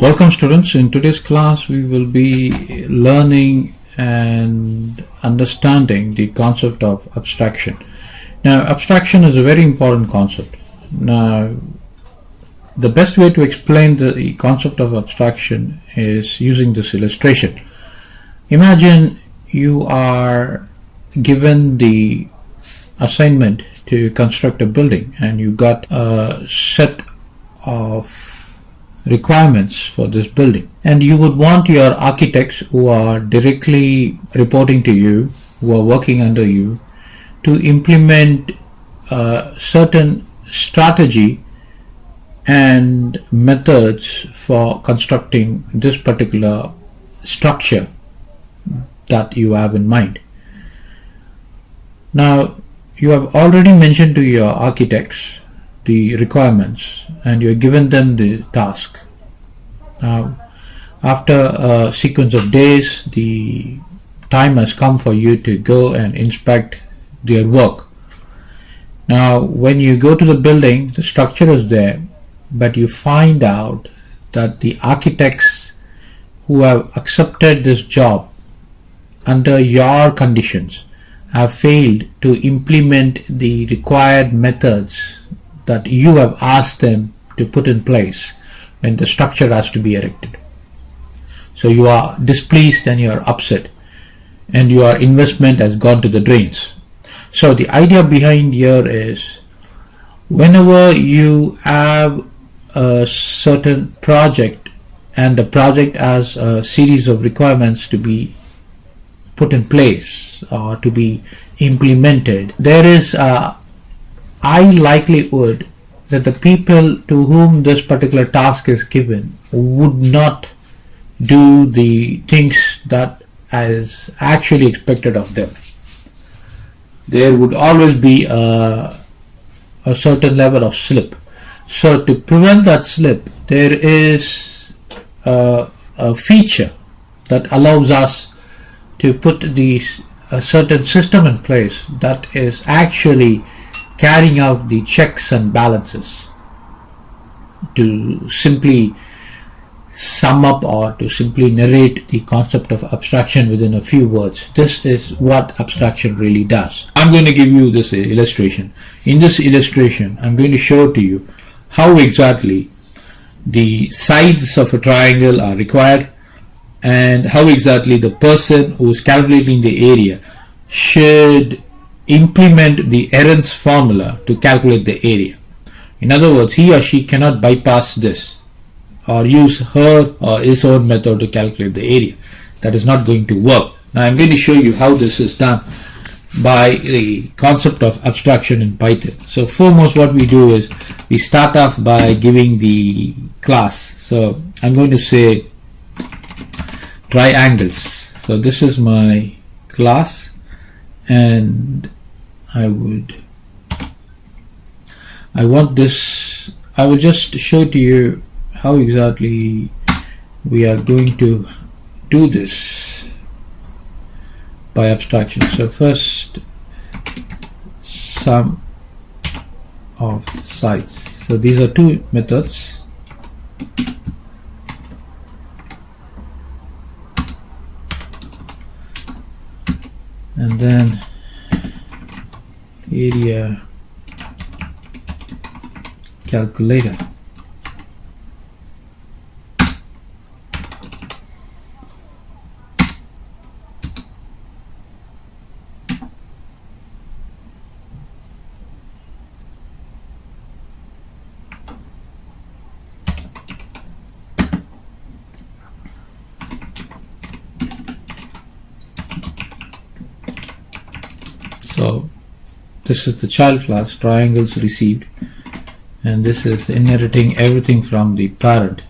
Welcome students. In today's class we will be learning and understanding the concept of abstraction. Now abstraction is a very important concept. Now the best way to explain the concept of abstraction is using this illustration. Imagine you are given the assignment to construct a building and you got a set of requirements for this building, and you would want your architects who are directly reporting to you, who are working under you, to implement a certain strategy and methods for constructing this particular structure that you have in mind. Now you have already mentioned to your architects the requirements and you have given them the task. Now after a sequence of days, the time has come for you to go and inspect their work. Now when you go to the building, the structure is there, but you find out that the architects who have accepted this job under your conditions have failed to implement the required methods that you have asked them to put in place when the structure has to be erected. So you are displeased and you are upset and your investment has gone to the drains. So the idea behind here is, whenever you have a certain project and the project has a series of requirements to be put in place or to be implemented, there is a high likelihood that the people to whom this particular task is given would not do the things that is actually expected of them. There would always be a certain level of slip. So to prevent that slip, there is a feature that allows us to put a certain system in place that is actually carrying out the checks and balances. To simply sum up or to simply narrate the concept of abstraction within a few words, this is what abstraction really does. I'm going to give you this illustration. In this illustration, I'm going to show to you how exactly the sides of a triangle are required and how exactly the person who is calculating the area should implement the Aaron's formula to calculate the area. In other words, he or she cannot bypass this or use her or his own method to calculate the area. That is not going to work. Now I'm going to show you how this is done by the concept of abstraction in Python. So foremost, what we do is we start off by giving the class. So I'm going to say triangles. So this is my class, and I will just show to you how exactly we are going to do this by abstraction. So first, sum of sides. So these are two methods. And then area calculator. So this is the child class, triangles received, and this is inheriting everything from the parent.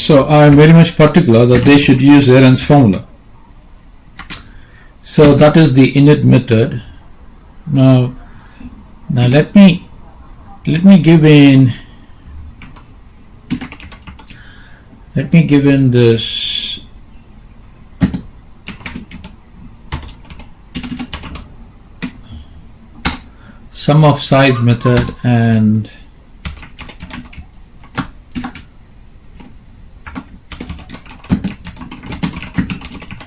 So I am very much particular that they should use Aaron's formula. So that is the init method. Now let me give in this sum of size method, and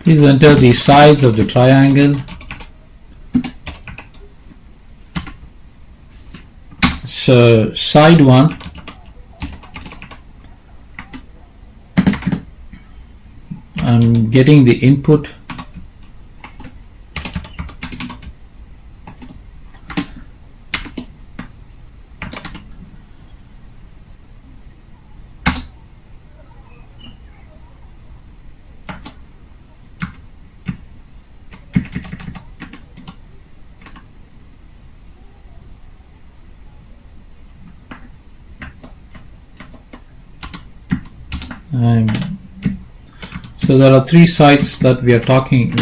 please enter the sides of the triangle. So side 1, I'm getting the input, so there are 3 sites that we are talking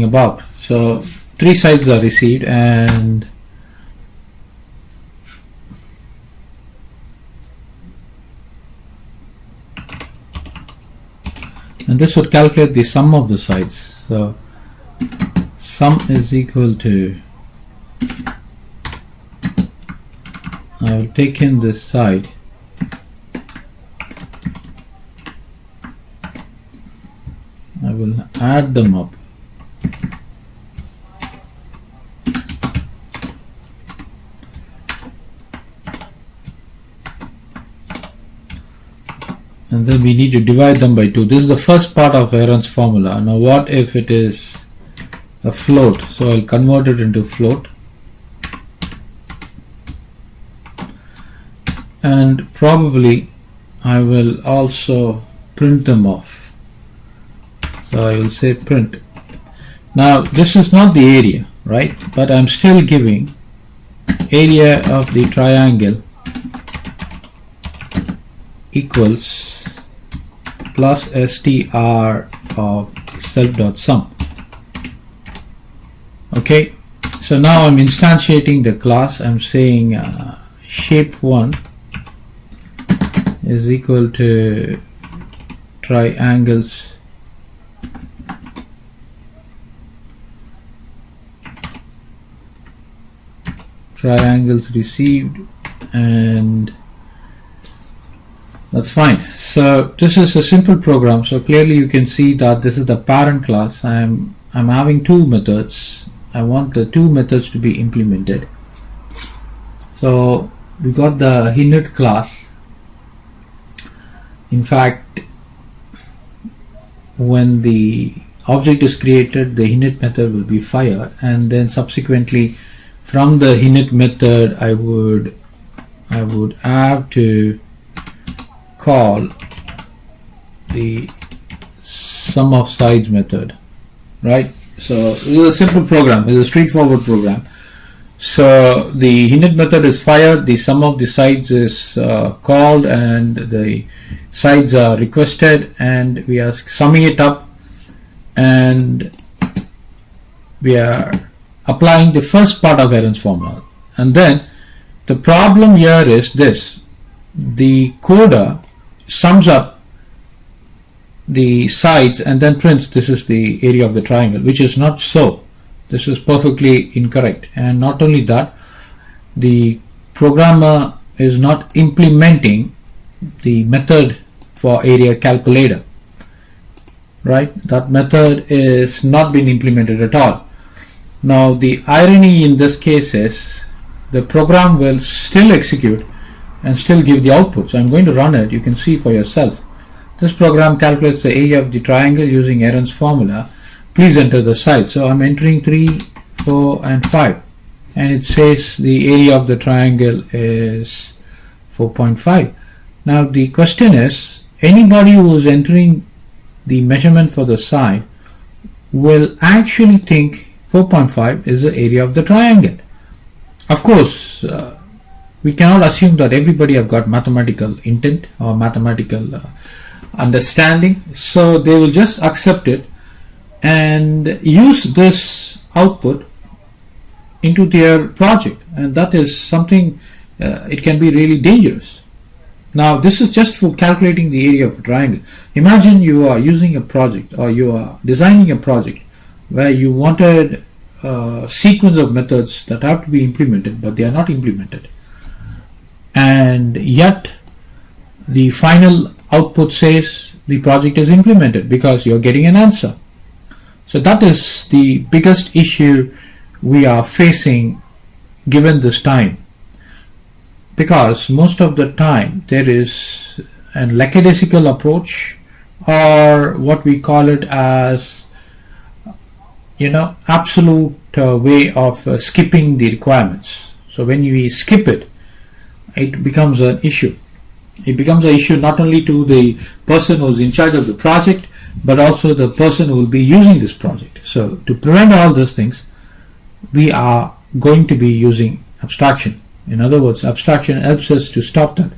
about. So 3 sites are received, and this would calculate the sum of the sides. So sum is equal to, I will take in this side, I will add them up. And then we need to divide them by 2. This is the first part of Aaron's formula. Now what if it is a float? So I'll convert it into float. And probably I will also print them off. So I will say print. Now this is not the area, right? But I'm still giving area of the triangle equals plus str of self.sum. Okay, so now I'm instantiating the class. I'm saying shape1 is equal to triangles received, and that's fine. So this is a simple program. So clearly you can see that this is the parent class. I'm having 2 methods. I want the 2 methods to be implemented. So we got the init class. In fact, when the object is created, the init method will be fired, and then subsequently from the init method I would have to call the sum of sides method, right? So this is a simple program, it's a straightforward program. So the init method is fired, the sum of the sides is called, and the sides are requested, and we are summing it up, and we are applying the first part of Aaron's formula. And then the problem here is this: the coder sums up the sides and then prints this is the area of the triangle, which is not so. This is perfectly incorrect. And not only that, the programmer is not implementing the method for area calculator, right? That method is not being implemented at all. Now the irony in this case is the program will still execute and still give the output. So I'm going to run it. You can see for yourself. This program calculates the area of the triangle using Aaron's formula. Please enter the side. So I'm entering 3, 4 and 5, and it says the area of the triangle is 4.5. Now the question is, anybody who is entering the measurement for the side will actually think 4.5 is the area of the triangle. Of course, we cannot assume that everybody have got mathematical intent or mathematical understanding, so they will just accept it and use this output into their project, and that is something it can be really dangerous. Now this is just for calculating the area of a triangle. Imagine you are using a project, or you are designing a project where you wanted a sequence of methods that have to be implemented, but they are not implemented, and yet the final output says the project is implemented because you're getting an answer. So that is the biggest issue we are facing given this time, because most of the time there is a lackadaisical approach, or what we call it as absolute way of skipping the requirements. So when we skip it, it becomes an issue. It becomes an issue not only to the person who is in charge of the project, but also the person who will be using this project. So to prevent all those things, we are going to be using abstraction. In other words, abstraction helps us to stop that.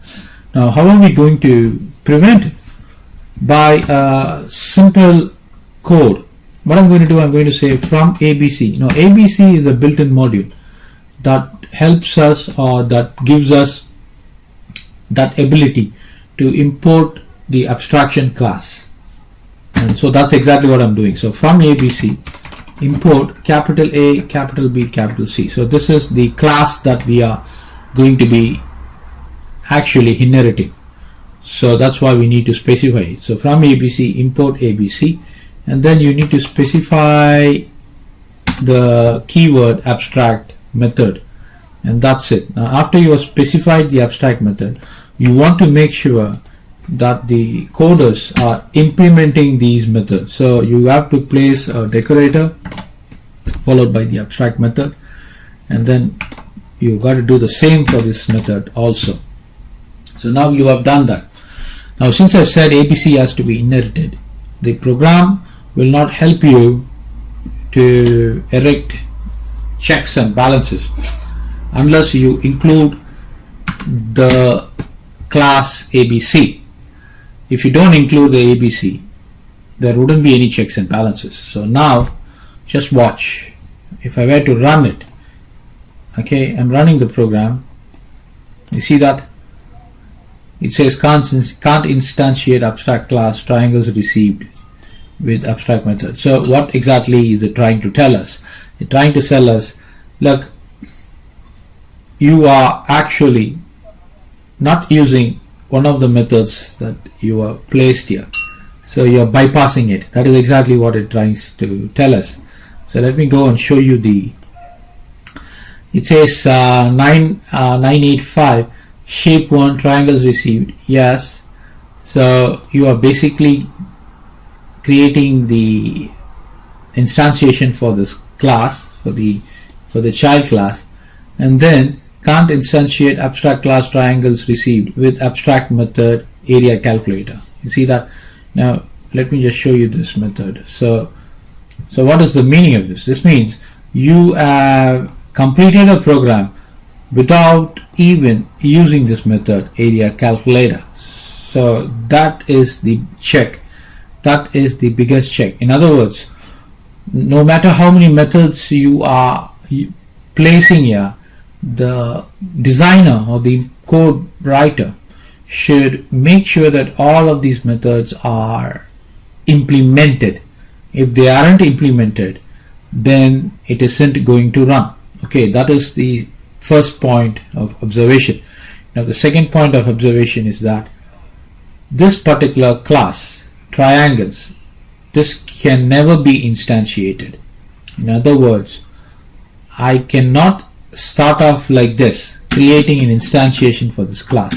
Now, how are we going to prevent it? By a simple code. What I'm going to do, I'm going to say from ABC. Now, ABC is a built-in module that helps us, or that gives us that ability to import the abstraction class. And so that's exactly what I'm doing. So from ABC, import capital A, capital B, capital C. So this is the class that we are going to be actually inheriting. So that's why we need to specify it. So from ABC, import ABC, and then you need to specify the keyword abstract method, and that's it. Now after you have specified the abstract method, you want to make sure that the coders are implementing these methods. So you have to place a decorator followed by the abstract method, and then you got to do the same for this method also. So now you have done that. Now since I've said ABC has to be inherited, the program will not help you to erect checks and balances unless you include the class ABC. If you don't include the ABC, there wouldn't be any checks and balances. So now just watch. If I were to run it, okay, I'm running the program. You see that it says can't instantiate abstract class triangles received with abstract method. So what exactly is it trying to tell us? It's trying to tell us, look, you are actually not using one of the methods that you are placed here, so you are bypassing it. That is exactly what it tries to tell us. So let me go and show you the, it says 985 shape 1 triangles received. Yes, so you are basically creating the instantiation for this class, for the child class, and then can't instantiate abstract class triangles received with abstract method area calculator. You see that? Now let me just show you this method. So what is the meaning of this? This means you have completed a program without even using this method area calculator. So that is the check. That is the biggest check. In other words, no matter how many methods you are placing here, the designer or the code writer should make sure that all of these methods are implemented. If they aren't implemented, then it isn't going to run. Okay, that is the first point of observation. Now the second point of observation is that this particular class, triangles, this can never be instantiated. In other words, I cannot start off like this, creating an instantiation for this class.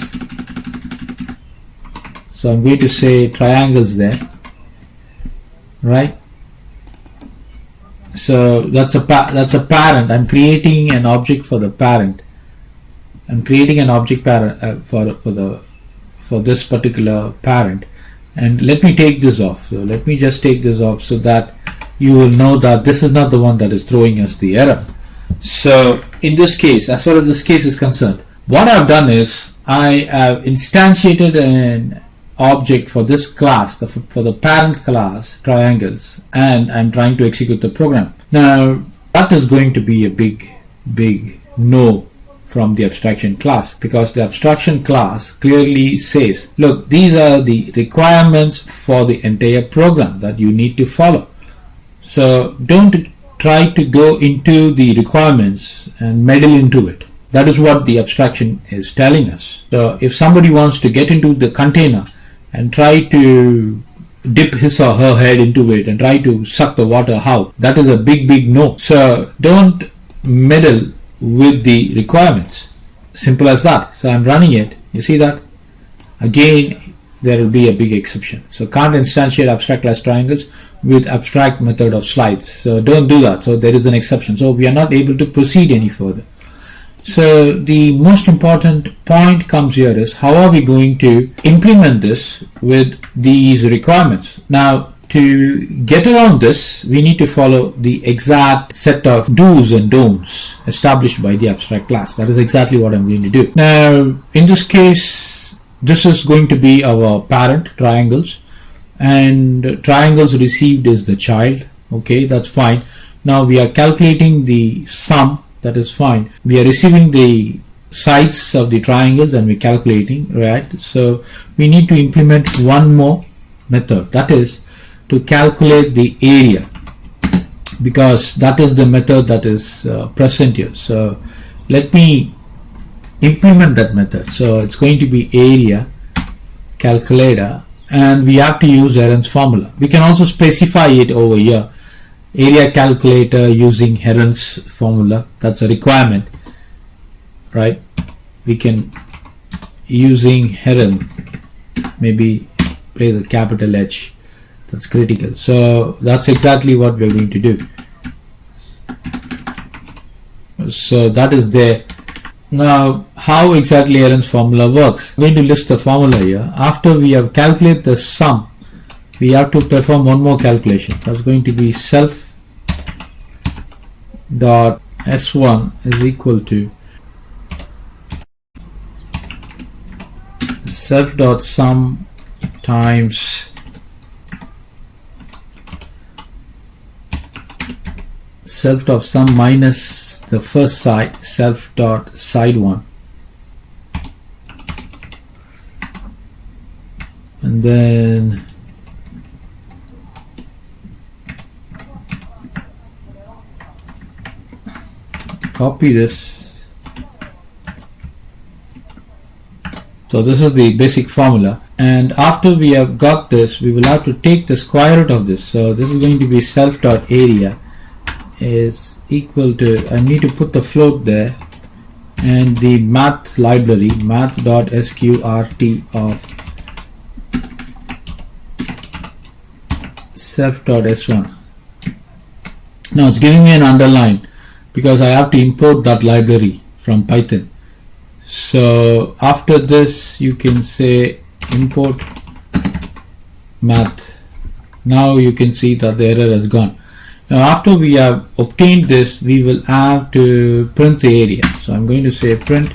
So I'm going to say triangles there, right? So that's a parent. I'm creating an object for the parent. I'm creating an object parent for this particular parent. And let me take this off. So let me just take this off so that you will know that this is not the one that is throwing us the error. So in this case, as far as this case is concerned, what I've done is I have instantiated an object for this class, for the parent class triangles, and I'm trying to execute the program. Now that is going to be a big no from the abstraction class, because the abstraction class clearly says, look, these are the requirements for the entire program that you need to follow. So don't try to go into the requirements and meddle into it. That is what the abstraction is telling us. So if somebody wants to get into the container and try to dip his or her head into it and try to suck the water out, that is a big no. So don't meddle with the requirements. Simple as that. So I'm running it. You see that? Again, there will be a big exception. So can't instantiate abstract class triangles with abstract method of slides. So don't do that. So there is an exception. So we are not able to proceed any further. So the most important point comes here is, how are we going to implement this with these requirements? Now, to get around this, we need to follow the exact set of do's and don'ts established by the abstract class. That is exactly what I'm going to do. Now, in this case, this is going to be our parent triangles, and triangles received is the child. Okay, that's fine. Now we are calculating the sum. That is fine. We are receiving the sides of the triangles and we're calculating, right? So we need to implement one more method, that is to calculate the area, because that is the method that is present here. So let me implement that method. So it's going to be area calculator, and we have to use Heron's formula. We can also specify it over here, area calculator using Heron's formula. That's a requirement, right? We can, using Heron, maybe place a capital H. That's critical. So that's exactly what we're going to do. So that is there. Now, how exactly Heron's formula works? I'm going to list the formula here. After we have calculated the sum, we have to perform one more calculation. That's going to be self dot s1 is equal to self dot sum times self dot sum minus the first side, self dot side 1, and then copy this. So this is the basic formula, and after we have got this, we will have to take the square root of this. So this is going to be self dot area is equal to, I need to put the float there, and the math library math.sqrt of self.s1. Now it's giving me an underline because I have to import that library from Python. So after this you can say import math. Now you can see that the error has gone. Now after we have obtained this, we will have to print the area. So I'm going to say print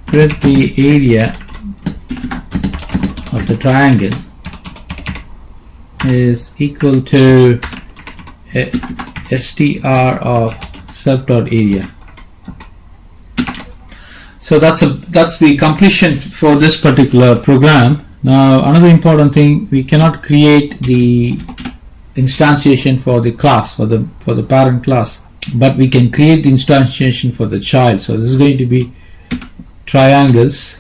the area of the triangle is equal to str of self.area. So that's the completion for this particular program. Now another important thing, we cannot create the instantiation for the class, for the parent class, but we can create the instantiation for the child. So this is going to be triangles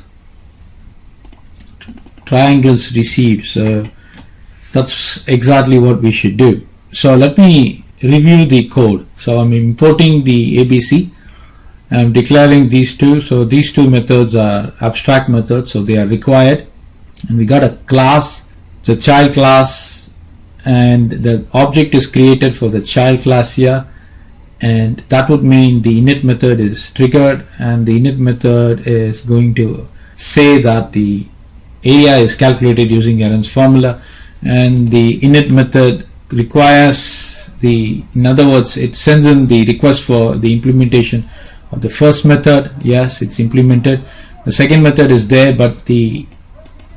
received. So that's exactly what we should do. So let me review the code. So I'm importing the ABC. I'm declaring these two. So these two methods are abstract methods, so they are required, and we got a class, the child class, and the object is created for the child class here, and that would mean the init method is triggered, and the init method is going to say that the area is calculated using Heron's formula, and the init method requires in other words, it sends in the request for the implementation of the first method. Yes, it's implemented. The second method is there, but the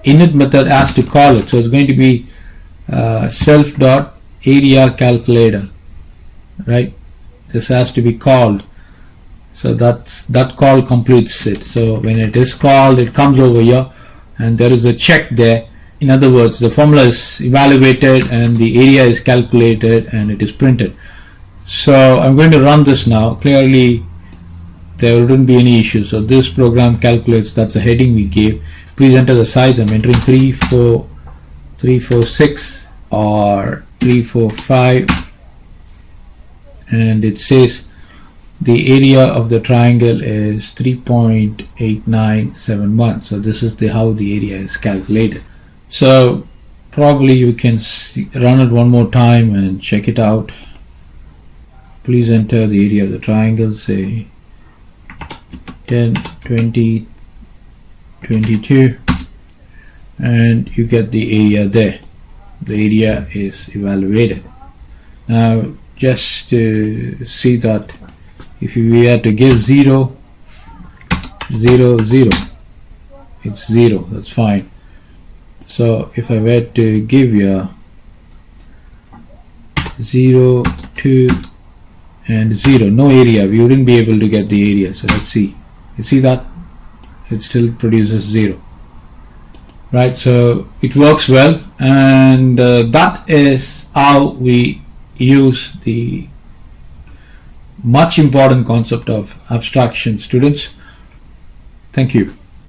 init method has to call it, so it's going to be self dot area calculator, right? This has to be called, so that call completes it. So when it is called, it comes over here and there is a check there. In other words, the formula is evaluated and the area is calculated and it is printed. So I'm going to run this now. Clearly there wouldn't be any issue. So this program calculates, that's a heading we gave. Please enter the size. I'm entering 346 or 345, and it says the area of the triangle is 3.8971. so this is how the area is calculated. So probably you can run it one more time and check it out. Please enter the area of the triangle, say 10, 20, 22, and you get the area there. The area is evaluated. Now just to see that if we had to give 0, 0, 0, it's 0, that's fine. So if I were to give you 0, 2 and 0, no area, we wouldn't be able to get the area. So let's see, you see that it still produces 0, right? So it works well, and that is how we use the much important concept of abstraction, students. Thank you.